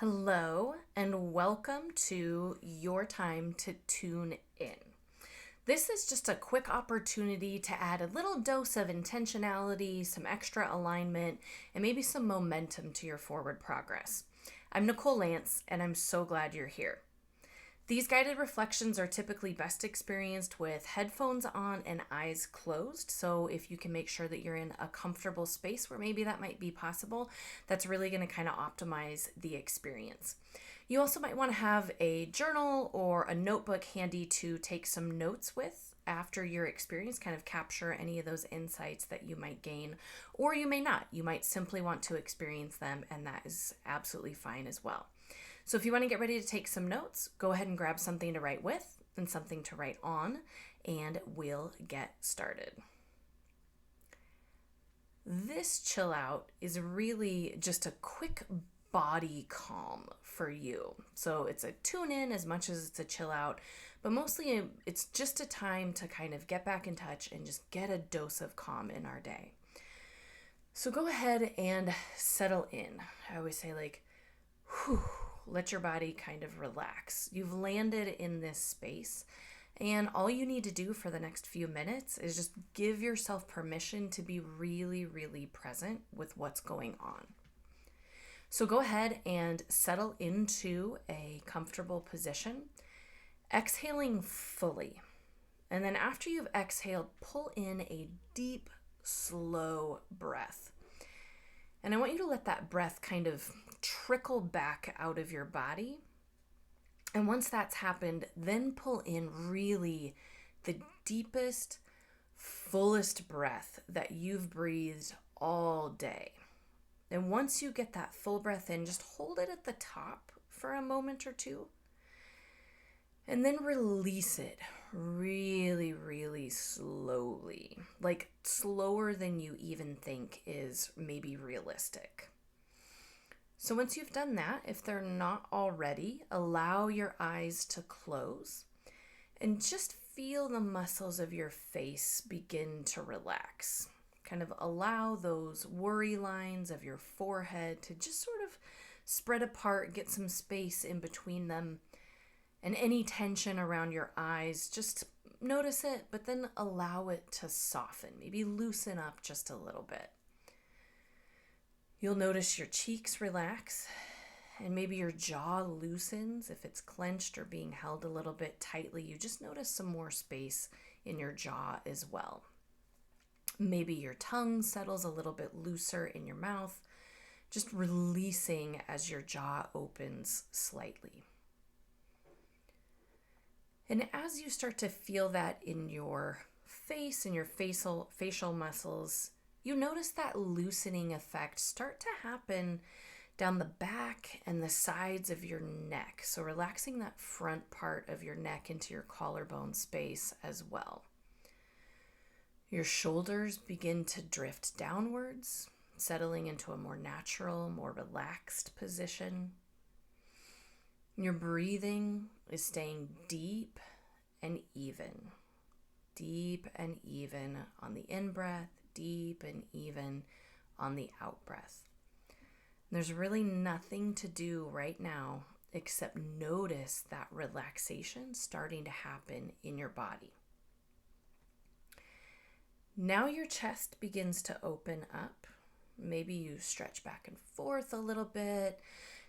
Hello, and welcome to Your Time to Tune In. This is just a quick opportunity to add a little dose of intentionality, some extra alignment, and maybe some momentum to your forward progress. I'm Nicole Lance, and I'm so glad you're here. These guided reflections are typically best experienced with headphones on and eyes closed. So, if you can make sure that you're in a comfortable space where maybe that might be possible, that's really going to kind of optimize the experience. You also might want to have a journal or a notebook handy to take some notes with after your experience, kind of capture any of those insights that you might gain, or you may not. You might simply want to experience them, and that is absolutely fine as well. So if you want to get ready to take some notes, go ahead and grab something to write with and something to write on, and we'll get started. This chill out is really just a quick body calm for you. So it's a tune in as much as it's a chill out, but mostly it's just a time to kind of get back in touch and just get a dose of calm in our day. So go ahead and settle in. I always say, whew, let your body kind of relax. You've landed in this space, and all you need to do for the next few minutes is just give yourself permission to be really, really present with what's going on. So go ahead and settle into a comfortable position, exhaling fully. And then after you've exhaled, pull in a deep, slow breath. And I want you to let that breath kind of trickle back out of your body. And once that's happened, then pull in really the deepest, fullest breath that you've breathed all day. And once you get that full breath in, just hold it at the top for a moment or two. And then release it really, really slowly, like slower than you even think is maybe realistic. So once you've done that, if they're not already, allow your eyes to close and just feel the muscles of your face begin to relax. Kind of allow those worry lines of your forehead to just sort of spread apart, get some space in between them. And any tension around your eyes, just notice it, but then allow it to soften, maybe loosen up just a little bit. You'll notice your cheeks relax, and maybe your jaw loosens if it's clenched or being held a little bit tightly. You just notice some more space in your jaw as well. Maybe your tongue settles a little bit looser in your mouth, just releasing as your jaw opens slightly. And as you start to feel that in your face and your facial muscles, you notice that loosening effect start to happen down the back and the sides of your neck. So relaxing that front part of your neck into your collarbone space as well. Your shoulders begin to drift downwards, settling into a more natural, more relaxed position. Your breathing is staying deep and even on the in-breath, deep and even on the out-breath. There's really nothing to do right now except notice that relaxation starting to happen in your body. Now your chest begins to open up. Maybe you stretch back and forth a little bit,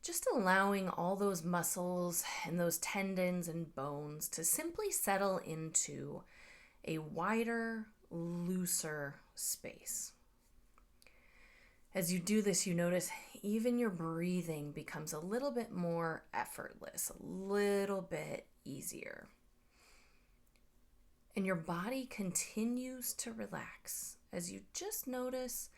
just allowing all those muscles and those tendons and bones to simply settle into a wider, looser space. As you do this, you notice even your breathing becomes a little bit more effortless, a little bit easier. And your body continues to relax as you just notice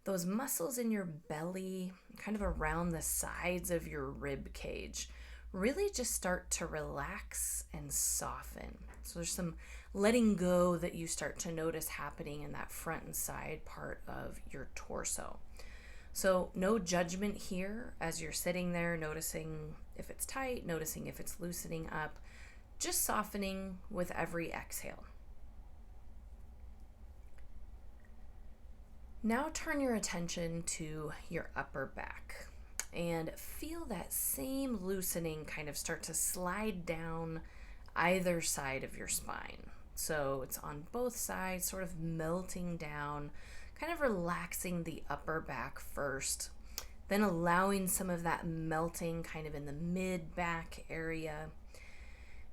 those muscles in your belly, kind of around the sides of your rib cage, really just start to relax and soften. So there's some letting go that you start to notice happening in that front and side part of your torso. So no judgment here as you're sitting there, noticing if it's tight, noticing if it's loosening up, just softening with every exhale. Now turn your attention to your upper back. And feel that same loosening kind of start to slide down either side of your spine. So it's on both sides, sort of melting down, kind of relaxing the upper back first, then allowing some of that melting kind of in the mid back area.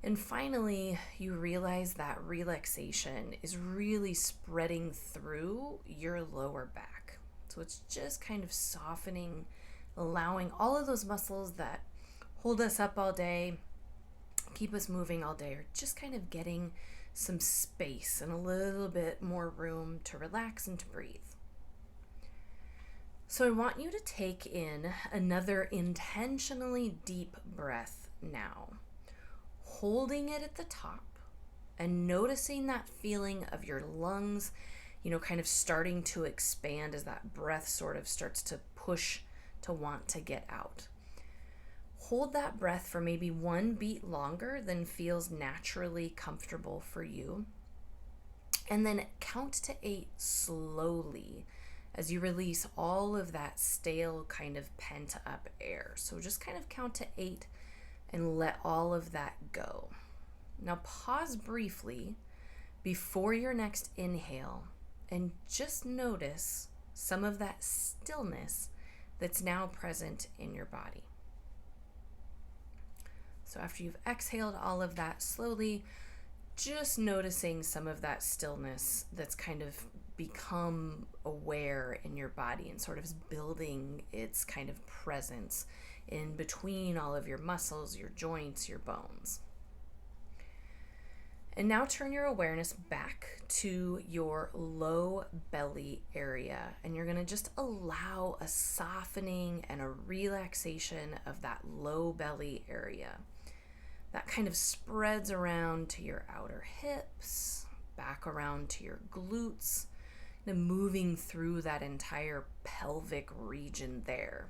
And finally, you realize that relaxation is really spreading through your lower back. So it's just kind of softening, allowing all of those muscles that hold us up all day, keep us moving all day, are just kind of getting some space and a little bit more room to relax and to breathe. So I want you to take in another intentionally deep breath now, holding it at the top and noticing that feeling of your lungs, kind of starting to expand as that breath sort of starts to push to want to get out. Hold that breath for maybe 1 beat longer than feels naturally comfortable for you. And then count to 8 slowly as you release all of that stale kind of pent up air. So just kind of count to 8 and let all of that go. Now pause briefly before your next inhale and just notice some of that stillness that's now present in your body. So after you've exhaled all of that slowly, just noticing some of that stillness that's kind of become aware in your body and sort of is building its kind of presence in between all of your muscles, your joints, your bones. And now turn your awareness back to your low belly area, and you're going to just allow a softening and a relaxation of that low belly area. That kind of spreads around to your outer hips, back around to your glutes, and moving through that entire pelvic region there.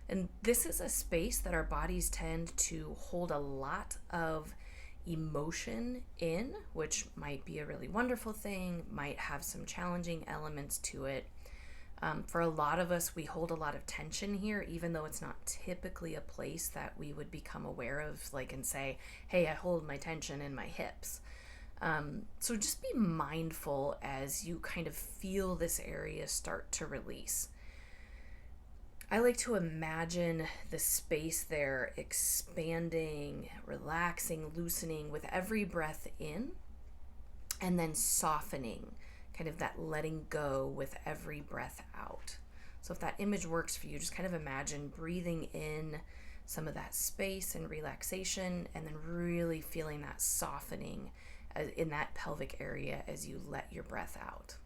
And this is a space that our bodies tend to hold a lot of emotion in, which might be a really wonderful thing, might have some challenging elements to it. For a lot of us, we hold a lot of tension here, even though it's not typically a place that we would become aware of, and say, hey, I hold my tension in my hips. So just be mindful as you kind of feel this area start to release. I like to imagine the space there expanding, relaxing, loosening with every breath in, and then softening, kind of that letting go with every breath out. So if that image works for you, just kind of imagine breathing in some of that space and relaxation, and then really feeling that softening in that pelvic area as you let your breath out.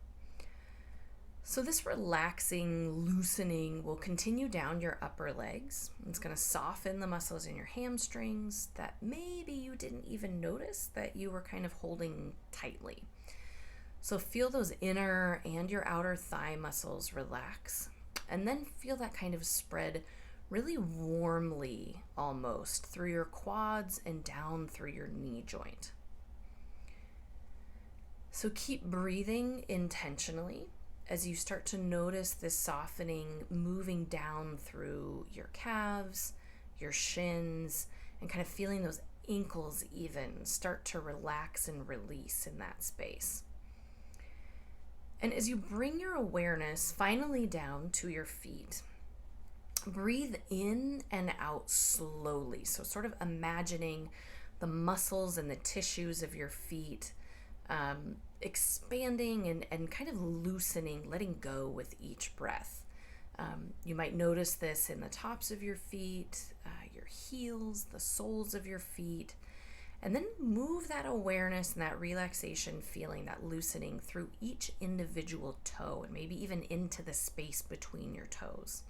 So this relaxing, loosening will continue down your upper legs. It's going to soften the muscles in your hamstrings that maybe you didn't even notice that you were kind of holding tightly. So feel those inner and your outer thigh muscles relax, and then feel that kind of spread really warmly almost through your quads and down through your knee joint. So keep breathing intentionally as you start to notice this softening moving down through your calves, your shins, and kind of feeling those ankles even start to relax and release in that space. And as you bring your awareness finally down to your feet, breathe in and out slowly. So sort of imagining the muscles and the tissues of your feet expanding and kind of loosening, letting go with each breath. You might notice this in the tops of your feet, your heels, the soles of your feet, and then move that awareness and that relaxation feeling, that loosening through each individual toe and maybe even into the space between your toes.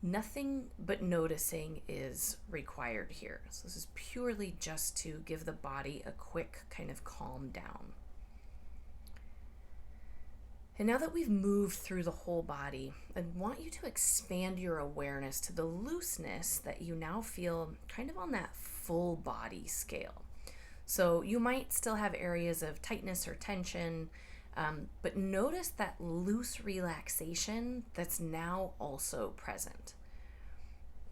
Nothing but noticing is required here. So this is purely just to give the body a quick kind of calm down. And now that we've moved through the whole body, I want you to expand your awareness to the looseness that you now feel kind of on that full body scale. So you might still have areas of tightness or tension, but notice that loose relaxation that's now also present.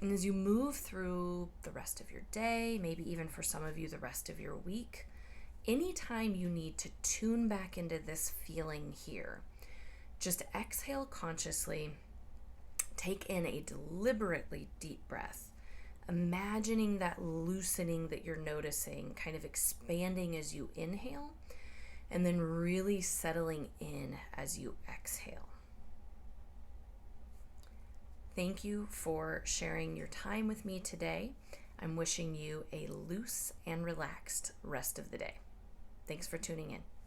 And as you move through the rest of your day, maybe even for some of you, the rest of your week, anytime you need to tune back into this feeling here, just exhale consciously, take in a deliberately deep breath, imagining that loosening that you're noticing, kind of expanding as you inhale, and then really settling in as you exhale. Thank you for sharing your time with me today. I'm wishing you a loose and relaxed rest of the day. Thanks for tuning in.